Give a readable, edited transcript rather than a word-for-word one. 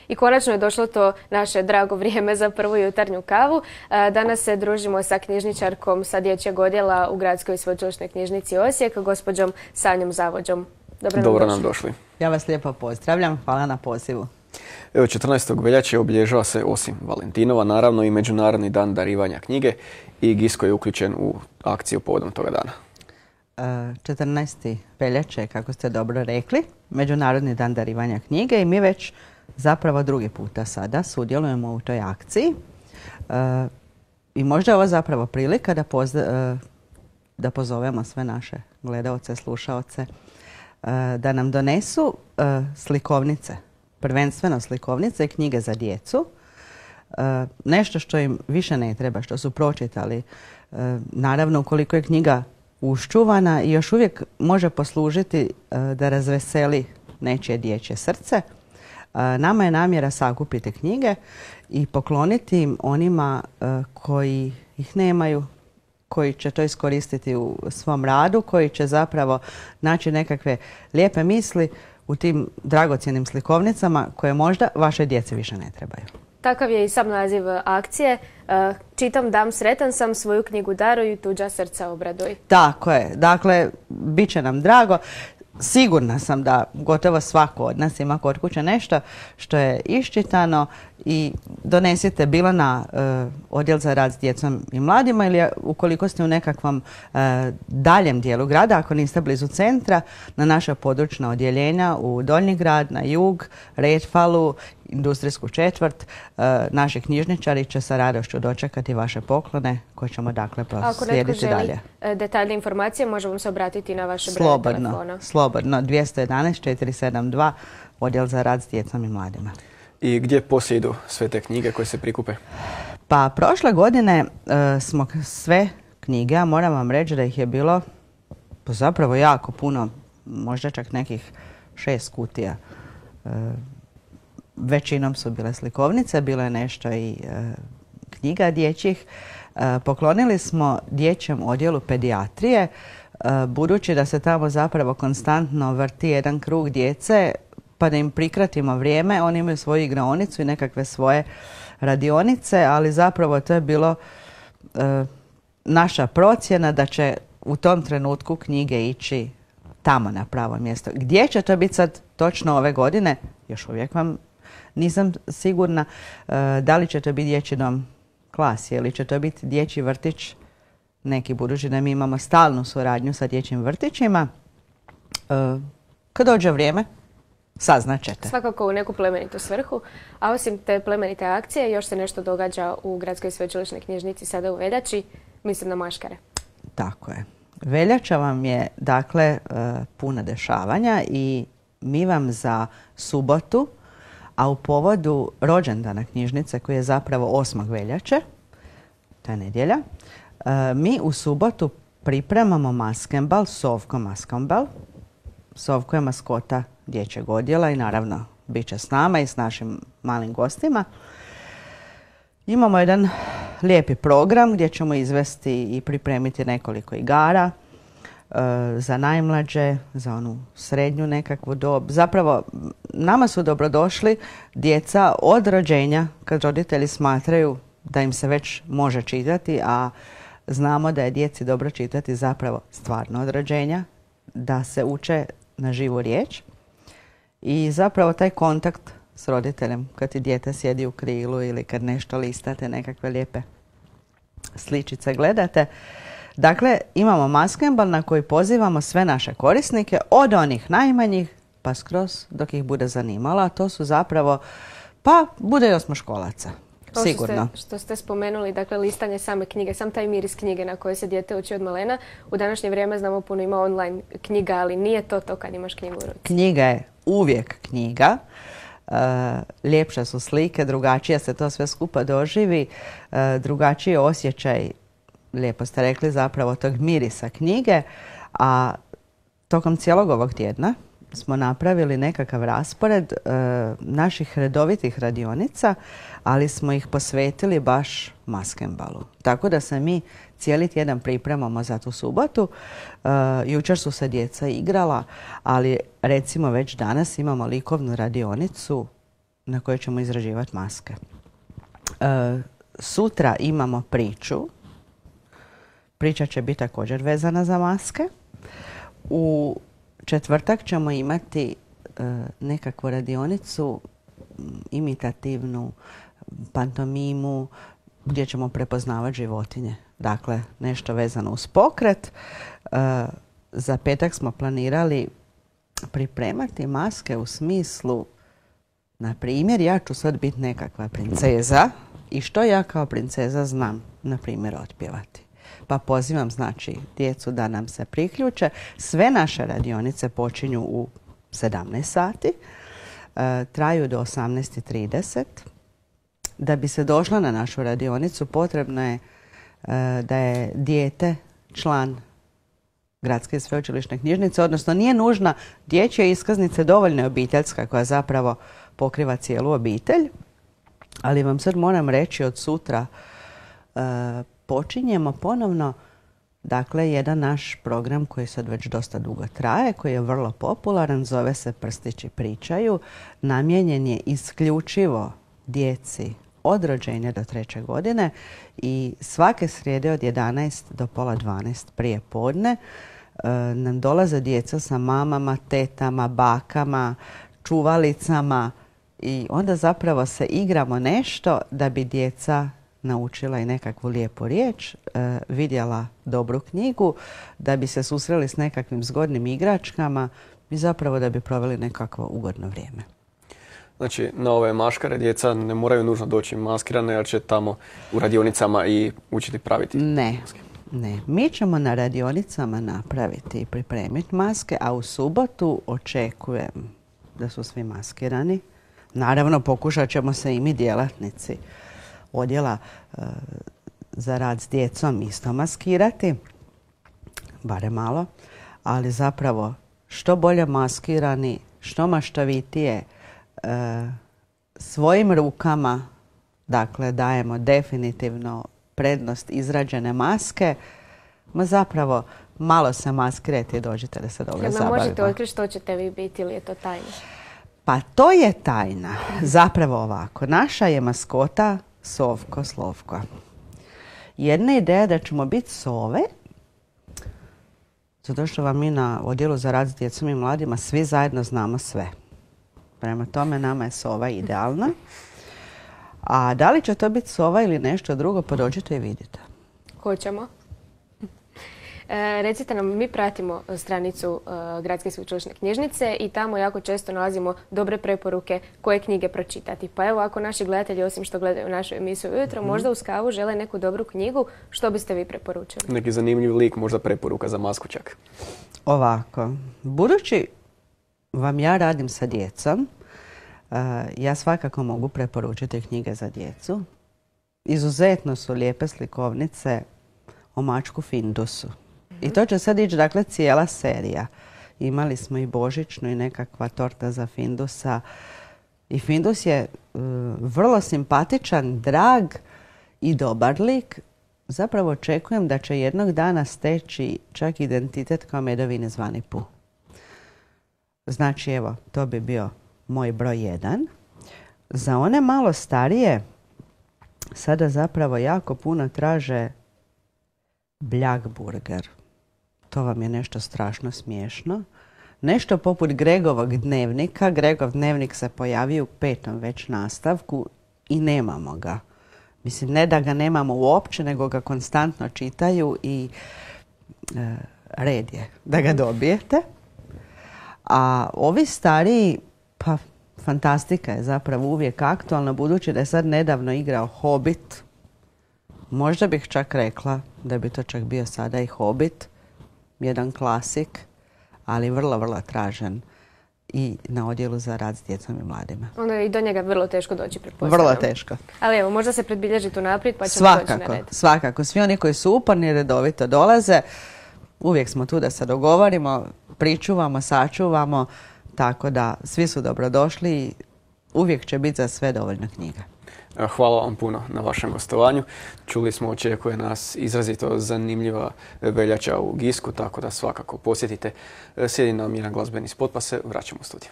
I konačno je došlo to naše drago vrijeme za prvu jutarnju kavu. Danas se družimo sa knjižničarkom sa dječjeg odjela u Gradskoj sveučilišnoj knjižnici Osijek, gospođom Sanjom Zavođom. Dobro nam došli. Ja vas lijepo pozdravljam. Hvala na pozivu. Evo, 14. veljače obilježava se osim Valentinova, naravno i Međunarodni dan darivanja knjige i GISKO je uključen u akciju povodom toga dana. 14. veljače, kako ste dobro rekli, Međunarodni dan darivanja knjige i mi već zapravo drugi puta sada sudjelujemo u toj akciji. I možda je ovo zapravo prilika da pozovemo sve naše gledaoce, slušaoce da nam donesu slikovnice, prvenstveno slikovnice i knjige za djecu. Nešto što im više ne treba, što su pročitali. Naravno, ukoliko je knjiga uščuvana i još uvijek može poslužiti da razveseli nečije dječje srce. Nama je namjera sakupiti knjige i pokloniti im onima koji ih nemaju, koji će to iskoristiti u svom radu, koji će zapravo naći nekakve lijepe misli u tim dragocjenim slikovnicama koje možda vaše djece više ne trebaju. Takav je i sam naziv akcije. Čitam dam sretan sam, svoju knjigu daruj, tuđa srca obraduj. Tako je. Dakle, bit će nam drago. Sigurna sam da gotovo svako od nas ima kod kuće nešto što je iščitano i donesite bilo na odjel za rad s djecom i mladima ili ukoliko ste u nekakvom daljem dijelu grada, ako niste blizu centra, na naša područna odjeljenja u Donji grad, na jug, Redfalu, industrijsku četvrt. Naši knjižničari će sa radošću dočekati vaše poklone koje ćemo dakle proslijediti dalje. Ako netko želi detaljne informacije, možemo se obratiti na vaše broje telefona. Slobodno. 211 472 odjel za rad s djecom i mladima. I gdje poslije idu sve te knjige koje se prikupe? Pa prošle godine smo sve knjige, a moram vam reći da ih je bilo zapravo jako puno, možda čak nekih 6 kutija. Većinom su bile slikovnice, bilo je nešto i knjiga dječjih. Poklonili smo dječjem odjelu pedijatrije, budući da se tamo zapravo konstantno vrti jedan krug djece, pa da im prikratimo vrijeme. Oni imaju svoju igraonicu i nekakve svoje radionice, ali zapravo to je bilo naša procjena da će u tom trenutku knjige ići tamo na pravo mjesto. Gdje će to biti sad točno ove godine? Još uvijek vam nisam sigurna. Da li će to biti dječji dom Klasje ili će to biti dječji vrtić, neki, budući da mi imamo stalnu suradnju sa dječjim vrtićima. Kad dođe vrijeme, saznaćete. Svakako u neku plemenitu svrhu. A osim te plemenite akcije, još se nešto događa u Gradskoj sveučilišnoj knjižnici sada u veljači, mislim na maškare. Tako je. Veljača vam je, dakle, puna dešavanja i mi vam za subotu, a u povodu rođendana knjižnice koji je zapravo 8. veljače, to je nedjelja, mi u subotu pripremamo maskembal, Sovko maskembal. Sovko je maskota dječjeg odjela i naravno bit će s nama i s našim malim gostima. Imamo jedan lijepi program gdje ćemo izvesti i pripremiti nekoliko igara za najmlađe, za onu srednju nekakvu dob. Zapravo, nama su dobrodošli djeca od rođenja, kad roditelji smatraju da im se već može čitati, a znamo da je djeci dobro čitati zapravo stvarno od rođenja, da se uče na živu riječ. I zapravo taj kontakt s roditeljem, kad ti dijete sjedi u krilu ili kad nešto listate, nekakve lijepe sličice gledate. Dakle, imamo maskembal na koji pozivamo sve naše korisnike, od onih najmanjih pa skroz dok ih bude zanimalo, a to su zapravo, pa bude i osmoškolaca. Sigurno. Što ste spomenuli, dakle, listanje same knjige, sam taj miris knjige na koje se dijete uči od malena. U današnje vrijeme znamo puno ima online knjiga, ali nije to kad imaš knjigu u ruci. Knjiga je uvijek knjiga. Ljepše su slike, drugačije se to sve skupa doživi, drugačiji osjećaj, lijepo ste rekli, zapravo tog mirisa knjige, a tokom cijelog ovog tjedna smo napravili nekakav raspored naših redovitih radionica, ali smo ih posvetili baš maskembalu. Tako da se mi cijeli tjedan pripremamo za tu subotu. Jučer su se djeca igrala, ali recimo već danas imamo likovnu radionicu na kojoj ćemo izrađivati maske. Sutra imamo priču. Priča će biti također vezana za maske. U četvrtak ćemo imati nekakvu radionicu, imitativnu pantomimu, gdje ćemo prepoznavati životinje. Dakle, nešto vezano uz pokret. Za petak smo planirali pripremati maske u smislu, na primjer, ja ću sad biti nekakva princeza i što ja kao princeza znam, na primjer, otpjevati. Pa pozivam, znači, djecu da nam se priključe. Sve naše radionice počinju u 17 sati, traju do 18:30. Da bi se došla na našu radionicu, potrebno je da je dijete član Gradske sveučilišne knjižnice, odnosno nije nužna dječja iskaznica, dovoljna je obiteljska koja zapravo pokriva cijelu obitelj. Ali vam sad moram reći, od sutra počinjemo ponovno, dakle, jedan naš program koji sad već dosta dugo traje, koji je vrlo popularan, zove se Prstići pričaju. Namijenjen je isključivo djeci od rođenja do 3. godine i svake srijede od 11 do pola 12 prije podne nam dolaze djeca sa mamama, tetama, bakama, čuvalicama i onda zapravo se igramo nešto da bi djeca naučila i nekakvu lijepu riječ, vidjela dobru knjigu, da bi se susreli s nekakvim zgodnim igračkama i zapravo da bi proveli nekakvo ugodno vrijeme. Znači, na ove maškare djeca ne moraju nužno doći maskirane, jer će tamo u radionicama i učiti praviti maske. Ne. Mi ćemo na radionicama napraviti i pripremiti maske, a u subotu očekujem da su svi maskirani. Naravno, pokušat ćemo se i mi djelatnici odjela za rad s djecom isto maskirati, barem malo, ali zapravo što bolje maskirani, što maštovitije, svojim rukama, dakle, dajemo definitivno prednost izrađene maske, ma zapravo malo se maskirajte i dođite da se dobro zabavimo. Možete otkriti što ćete vi biti ili je to tajna? Pa to je tajna. Zapravo ovako, naša je maskota Sovko Slovko. Jedna ideja da ćemo biti sove, zato što vam mi na odjelu za rad s djecom i mladima svi zajedno znamo sve. Prema tome, nama je sova idealna. A da li će to biti sova ili nešto drugo, pa dođite i vidite. Hoćemo. Recite nam, mi pratimo stranicu Gradske sveučilišne knjižnice i tamo jako često nalazimo dobre preporuke koje knjige pročitati. Pa evo, ako naši gledatelji, osim što gledaju našu emisiju ujutro, možda uz kavu žele neku dobru knjigu, što biste vi preporučili? Neki zanimljiv lik, možda preporuka za masku čak. Ovako, budući vam ja radim sa djecom, ja svakako mogu preporučiti knjige za djecu. Izuzetno su lijepe slikovnice o mačku Findusu. I to će sad ići, dakle, cijela serija. Imali smo i božićnu i nekakva torta za Findusa. I Findus je vrlo simpatičan, drag i dobar lik. Zapravo očekujem da će jednog dana steći čak identitet kao Medovine zvani Pu. Znači, evo, to bi bio moj broj 1. Za one malo starije, sada zapravo jako puno traže Bljagburger. To vam je nešto strašno smiješno. Nešto poput Gregovog dnevnika. Gregov dnevnik se pojavio u 5. već nastavku i nemamo ga. Mislim, ne da ga nemamo uopće, nego ga konstantno čitaju i red je da ga dobijete. A ovi stariji, pa fantastika je zapravo uvijek aktualna, budući da je sad nedavno igrao Hobbit. Možda bih čak rekla da bi to čak bio sada i Hobbit, jedan klasik, ali vrlo, vrlo tražen i na odjelu za rad s djecom i mladima. Onda je i do njega vrlo teško doći, pretpostavljam. Vrlo teško. Ali evo, možda se predbilježiti unaprijed pa ćemo doći na red. Svakako. Svi oni koji su uporni redovito dolaze, uvijek smo tu da se dogovorimo, pričuvamo, sačuvamo, tako da svi su dobrodošli i uvijek će biti za sve dovoljno knjiga. Hvala vam puno na vašem gostovanju. Čuli smo, očekuje nas izrazito zanimljiva veljača u Gisku, tako da svakako posjetite. Slijedi nam jedan glazbeni spot pa se vraćamo u studiju.